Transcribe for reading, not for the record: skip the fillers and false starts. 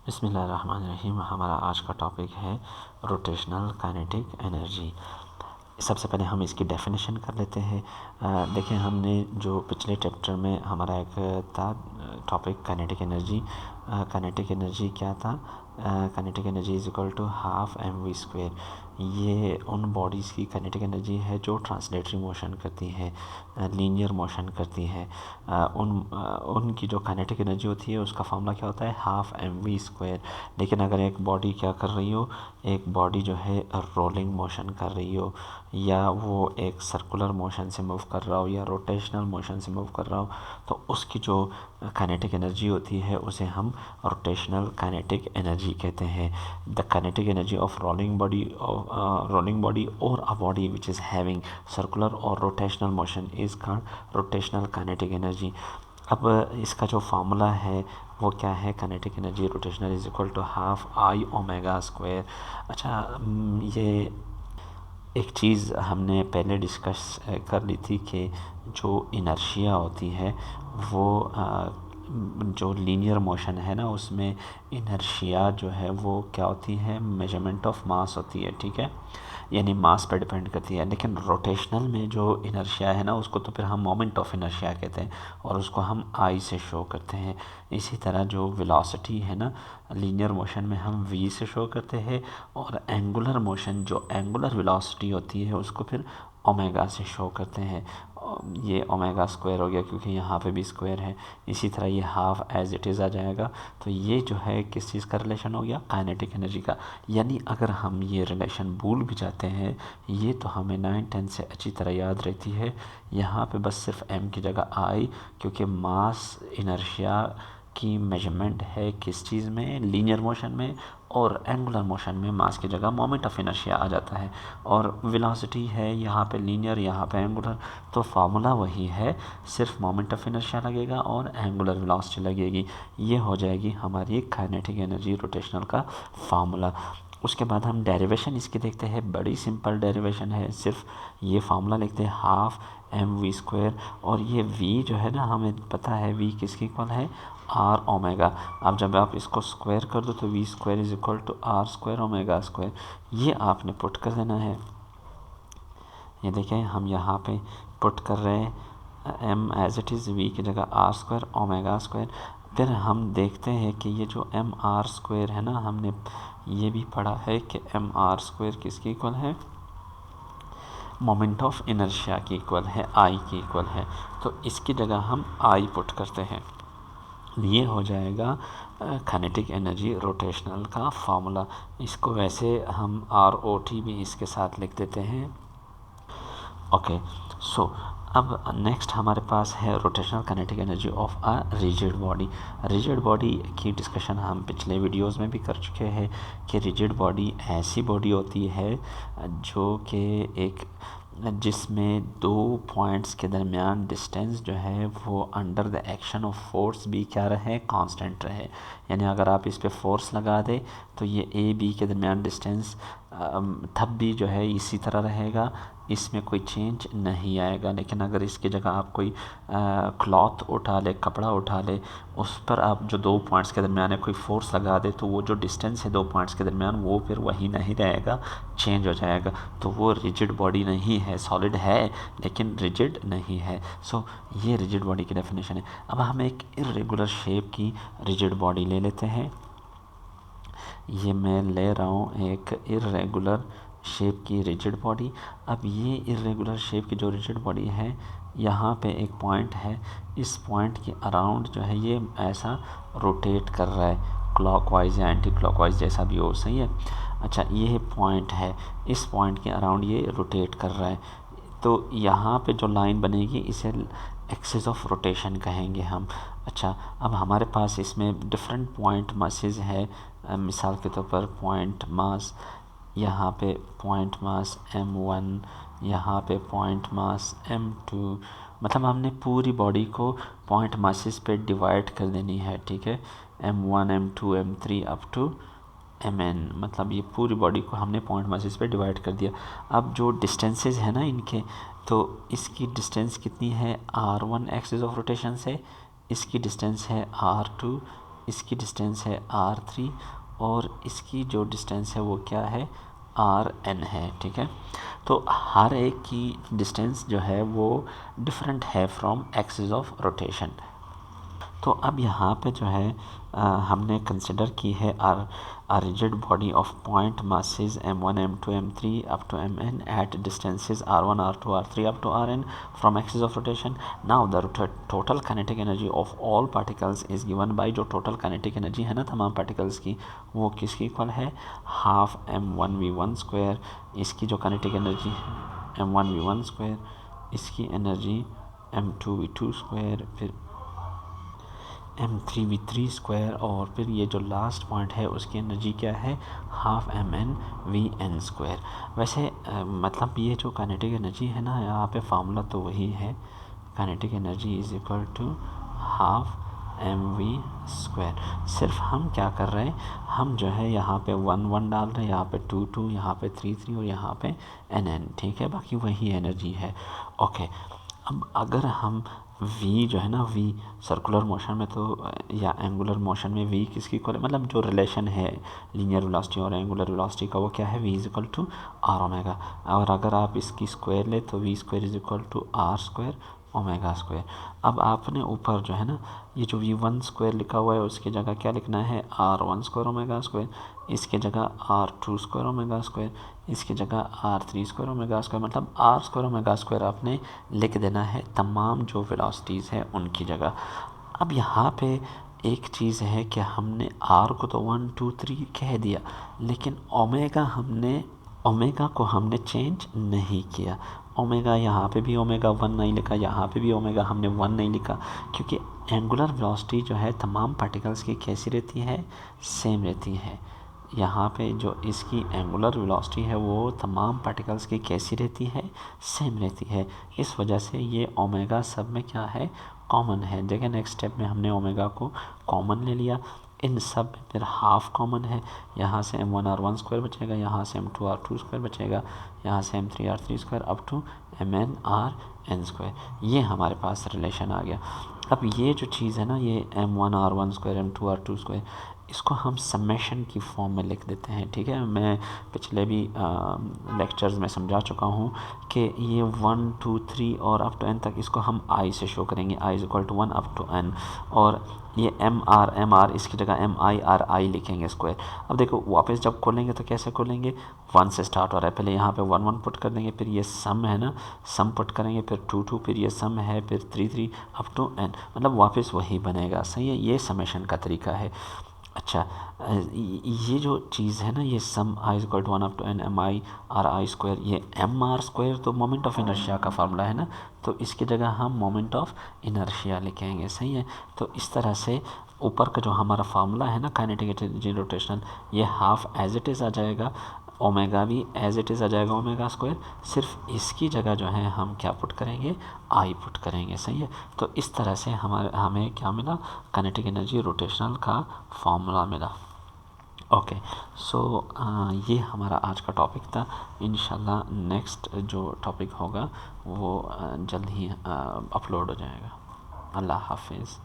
बिस्मिल्लाहिर्रहमानिर्रहीम। हमारा आज का टॉपिक है रोटेशनल काइनेटिक एनर्जी। सबसे पहले हम इसकी डेफिनेशन कर लेते हैं। देखिए, हमने जो पिछले चैप्टर में हमारा एक था topic kinetic energy. Kinetic energy क्या था? Kinetic energy is equal to half mv²। ये उन बॉडीज़ की काइनेटिक एनर्जी है जो ट्रांसलेटरी मोशन करती हैं, लीनियर मोशन करती हैं। उनकी जो काइनेटिक एनर्जी होती है उसका फार्मूला क्या होता है? Half mv²। लेकिन अगर एक बॉडी क्या कर रही हो, एक बॉडी जो है रोलिंग मोशन कर रही हो, या वो एक सर्कुलर मोशन से मूव कर रहा हो, या रोटेशनल मोशन से मूव कर रहा हो, तो उसकी जो काइनेटिक एनर्जी होती है उसे हम रोटेशनल काइनेटिक एनर्जी कहते हैं। The kinetic energy of rolling body और a body which is having circular और rotational motion is called rotational kinetic energy. अब इसका जो फार्मूला है वो क्या है? Kinetic energy rotational is equal to half I⍵²। अच्छा, ये एक चीज़ हमने पहले डिस्कस कर ली थी कि जो इनर्शिया होती है वो जो लीनियर मोशन है ना, उसमें इनर्शिया जो है वो क्या होती है? मेजरमेंट ऑफ मास होती है, ठीक है, यानी मास पर डिपेंड करती है। लेकिन रोटेशनल में जो इनर्शिया है ना, उसको तो फिर हम मोमेंट ऑफ इनर्शिया कहते हैं और उसको हम आई से शो करते हैं। इसी तरह जो वेलोसिटी है ना, लीनियर मोशन में हम v से शो करते हैं, और एंगुलर मोशन जो एंगुलर वेलोसिटी होती है उसको फिर ओमेगा से शो करते हैं। ये ω² हो गया क्योंकि यहाँ पे भी स्क्वायर है। इसी तरह ये हाफ एज इट इज़ आ जाएगा। तो ये जो है किस चीज़ का रिलेशन हो गया? काइनेटिक एनर्जी का। यानी अगर हम ये रिलेशन भूल भी जाते हैं, ये तो हमें 9-10 से अच्छी तरह याद रहती है। यहाँ पे बस सिर्फ m की जगह I, क्योंकि मास इनर्शिया की मेजरमेंट है किस चीज़ में? लीनियर मोशन में। और एंगुलर मोशन में मास की जगह मोमेंट ऑफ इनर्शिया आ जाता है। और वेलोसिटी है यहाँ पे लीनियर, यहाँ पे एंगुलर, तो फार्मूला वही है, सिर्फ मोमेंट ऑफ इनर्शिया लगेगा और एंगुलर वेलोसिटी लगेगी। ये हो जाएगी हमारी काइनेटिक एनर्जी रोटेशनल का फार्मूला। उसके बाद हम डेरिवेशन इसकी देखते हैं। बड़ी सिंपल डेरिवेशन है, सिर्फ ये फार्मूला लिखते हैं हाफ mv²। और ये v जो है ना, हमें पता है v किसके इक्वल है? r⍵। अब जब आप इसको स्क्वायर कर दो तो v² is equal to r²⍵²। ये आपने पुट कर देना है। ये देखें, हम यहाँ पे पुट कर रहे हैं m as it is, v की जगह r²⍵²। फिर हम देखते हैं कि ये जो mr² है ना, हमने ये भी पढ़ा है कि mr² किसकी इक्वल है? मोमेंट ऑफ इनर्शिया की इक्वल है, I की इक्वल है। तो इसकी जगह हम I पुट करते हैं। ये हो जाएगा काइनेटिक एनर्जी रोटेशनल का फार्मूला। इसको वैसे हम ROT भी इसके साथ लिख देते हैं। ओके, सो अब नेक्स्ट हमारे पास है rotational kinetic energy of a rigid body. Rigid body की डिस्कशन हम पिछले वीडियोस में भी कर चुके हैं कि रिजिड बॉडी ऐसी बॉडी होती है जो कि एक जिसमें दो पॉइंट्स के दरमियान डिस्टेंस जो है वो under the action of force भी क्या रहे? कांस्टेंट रहे। यानी अगर आप इस पे फोर्स लगा दें तो ये ए बी के दरमियान डिस्टेंस तब भी जो है इसी तरह रहेगा, इसमें कोई चेंज नहीं आएगा। लेकिन अगर इसकी जगह आप कोई क्लॉथ उठा ले, कपड़ा उठा ले, उस पर आप जो दो पॉइंट्स के दरमियान है कोई फोर्स लगा दे, तो वो जो डिस्टेंस है दो पॉइंट्स के दरमियान वो फिर वही नहीं रहेगा, चेंज हो जाएगा। तो वो रिजिड बॉडी नहीं है, सॉलिड है लेकिन रिजिड नहीं है। सो ये रिजिड बॉडी की डेफिनेशन है। अब हम एक इर्रेगुलर शेप की रिजिड बॉडी ले लेते हैं। ये मैं ले रहा हूँ एक इर्रेगुलर शेप की रिजिड बॉडी। अब ये इर्रेगुलर शेप की जो रिजिड बॉडी है, यहाँ पे एक पॉइंट है, इस पॉइंट के अराउंड जो है ये ऐसा रोटेट कर रहा है, क्लॉकवाइज या एंटी क्लॉकवाइज जैसा भी हो, सही है। अच्छा, ये पॉइंट है, इस पॉइंट के अराउंड ये रोटेट कर रहा है। तो यहाँ पे जो लाइन बनेगी इसे एक्सिस ऑफ रोटेशन कहेंगे हम। अच्छा, अब हमारे पास इसमें डिफरेंट पॉइंट मासेस है। मिसाल के तौर पर पॉइंट मास, यहाँ पे पॉइंट मास m1, यहाँ पे पॉइंट मास m2। मतलब हमने पूरी बॉडी को पॉइंट मासेस पे डिवाइड कर देनी है, ठीक है, m1 m2 m3 up to mn। मतलब ये पूरी बॉडी को हमने पॉइंट मासेस पे डिवाइड कर दिया। अब जो डिस्टेंसेस है ना इनके, तो इसकी डिस्टेंस कितनी है? r1 एक्सिस ऑफ रोटेशन से, इसकी डिस्टेंस है r2 इसकी डिस्टेंस है r3 और इसकी जो डिस्टेंस है वो क्या है, rn है, ठीक है। तो हर एक की डिस्टेंस जो है वो डिफरेंट है फ्रॉम एक्सिस ऑफ रोटेशन। तो अब यहाँ पे जो है हमने कंसिडर की है are rigid body of point masses m1 m2 m3 up to mn at distances r1 r2 r3 up to rn from axis of rotation. Now the total kinetic energy of all particles is given by, जो total kinetic energy है ना तमाम particles की, वो किसकी equal है, half m1v1 square. इसकी जो काइनेटिक एनर्जी है m1v1 स्क्वायर, इसकी एनर्जी m2v2 स्क्वायर, फिर m3v3 स्क्वायर, और फिर ये जो लास्ट पॉइंट है उसकी एनर्जी क्या है, हाफ mn/vn स्क्वायर। वैसे मतलब ये जो काइनेटिक एनर्जी है ना, यहाँ पे फार्मूला तो वही है, kinetic energy is equal to half mv square. सिर्फ हम क्या कर रहे हैं, हम जो है यहाँ पे 1 1 डाल रहे हैं, यहाँ पे 2 2, यहाँ पे 3 3 और यहाँ पे nn, ठीक है, बाकी वही एनर्जी है। ओके, अब अगर हम v जो है ना, v सर्कुलर मोशन में तो या एंगुलर मोशन में v किसकी इक्वल है, मतलब जो रिलेशन है लीनियर वेलोसिटी और एंगुलर वेलोसिटी का, वो क्या है, v is equal to r omega. और अगर आप इसकी स्क्वायर ले तो v square is equal to r square omega square. अब आपने ऊपर जो है ना ये जो v1 स्क्वायर लिखा हुआ है उसकी जगह क्या लिखना है, r1 स्क्वायर ओमेगा स्क्वायर, इसके जगह r2 स्क्वायर ओमेगा स्क्वायर, इसकी जगह r3 स्क्वायर ओमेगा स्क्वायर, मतलब r स्क्वायर ओमेगा स्क्वायर आपने लिख देना है तमाम जो वेलोसिटीज़ है उनकी जगह। अब यहाँ पे एक चीज़ है कि हमने r को तो 1 2 3 कह दिया, लेकिन ओमेगा को हमने चेंज नहीं किया। ओमेगा यहाँ पे भी ओमेगा 1 नहीं लिखा, यहाँ पे भी ओमेगा हमने 1 नहीं लिखा, क्योंकि एंगुलर वेलोसिटी जो है तमाम पार्टिकल्स की कैसी रहती है, सेम रहती है। यहाँ पे जो इसकी एंगुलर वेलोसिटी है वो तमाम पार्टिकल्स की कैसी रहती है, सेम रहती है। इस वजह से ये ओमेगा सब में क्या है, कॉमन है। देखिए नेक्स्ट स्टेप में हमने ओमेगा को कॉमन ले लिया, इन सब में फिर हाफ कॉमन है, यहाँ से m1 r1 स्क्वायर बचेगा, यहाँ से m2 r2 स्क्वायर बचेगा, यहाँ से m3 r3 square up to mn rn square. ये हमारे पास रिलेशन आ गया। अब ये जो चीज़ है ना, ये m1 r1 square m2 r2 square, इसको हम समेशन की फॉर्म में लिख देते हैं, ठीक है। मैं पिछले भी लेक्चर्स में समझा चुका हूँ कि ये 1 2 3 और अप टू n तक इसको हम i से शो करेंगे, i is equal to 1 up to n, और ये एम आर इसकी जगह MI/RI लिखेंगे स्क्वायर। अब देखो वापस जब खोलेंगे तो कैसे खोलेंगे, 1 से स्टार्ट हो रहा है, पहले यहाँ पे 1 1 पुट कर देंगे, फिर ये सम है ना, सम पुट करेंगे, फिर 2 2, फिर ये सम है, फिर 3 3 अप टू n, मतलब वापस वही बनेगा, सही है। ये समेशन का तरीका है। अच्छा, ये जो चीज़ है ना, ये sum i is equal to 1 up to n MI/RI square, ये MR स्क्वायर तो मोमेंट ऑफ इनर्शिया का फार्मूला है ना, तो इसकी जगह हम मोमेंट ऑफ इनर्शिया लिखेंगे, सही है। तो इस तरह से ऊपर का जो हमारा फार्मूला है ना काइनेटिक एनर्जी रोटेशनल, ये हाफ एज इट इज़ आ जाएगा, ओमेगा भी एज इट इज़ आ जाएगा ओमेगा स्क्वायर, सिर्फ इसकी जगह जो है हम क्या पुट करेंगे, आई पुट करेंगे, सही है। तो इस तरह से हमें क्या मिला, काइनेटिक एनर्जी रोटेशनल का फॉर्मूला मिला। ओके, सो ये हमारा आज का टॉपिक था। इंशाल्लाह नेक्स्ट जो टॉपिक होगा वो जल्द ही अपलोड हो जाएगा। अल्लाह हाफिज़।